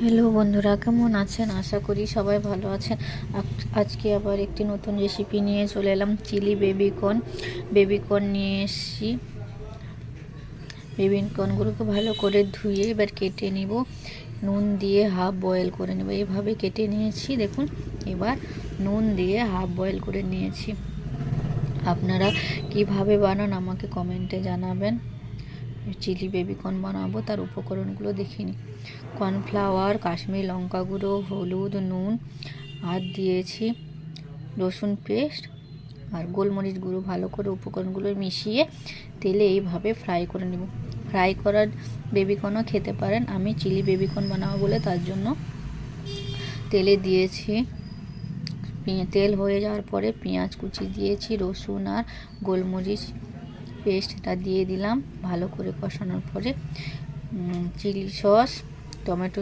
Hello বন্ধুরা, কেমন আছেন? আশা করি সবাই ভালো আছেন। আজকে আবার একটি নতুন রেসিপি নিয়ে চলে এলাম। চিলি বেবিকর্ন নিয়ে এসেছি। বেবিকর্নগুলোকে ভালো করে ধুয়ে এবার কেটে নিব, নুন দিয়ে হাফ বয়েল করে নেব। এইভাবে কেটে নিয়েছি দেখুন। এবার নুন দিয়ে হাফ বয়েল করে নিয়েছি। আপনারা কিভাবে বানান আমাকে কমেন্টে জানাবেন। চিলি বেবিকর্ন বানাবো, তার উপকরণগুলো দেখে নিই। কর্নফ্লাওয়ার, কাশ্মীরি লঙ্কা গুঁড়ো, হলুদ, নুন, আর দিয়েছি রসুন পেস্ট আর গোলমরিচ গুঁড়ো। ভালো করে উপকরণগুলো মিশিয়ে তেলে এইভাবে ফ্রাই করে নেব। ফ্রাই করার বেবিকর্নও খেতে পারেন, আমি চিলি বেবিকর্ন বানাবো বলে তার জন্য তেলে দিয়েছি। তেল হয়ে যাওয়ার পরে পেঁয়াজ কুচি দিয়েছি, রসুন আর গোলমরিচ পেস্টটা দিয়ে দিলাম। ভালো করে কষানোর পরে চিলি সস, টমেটো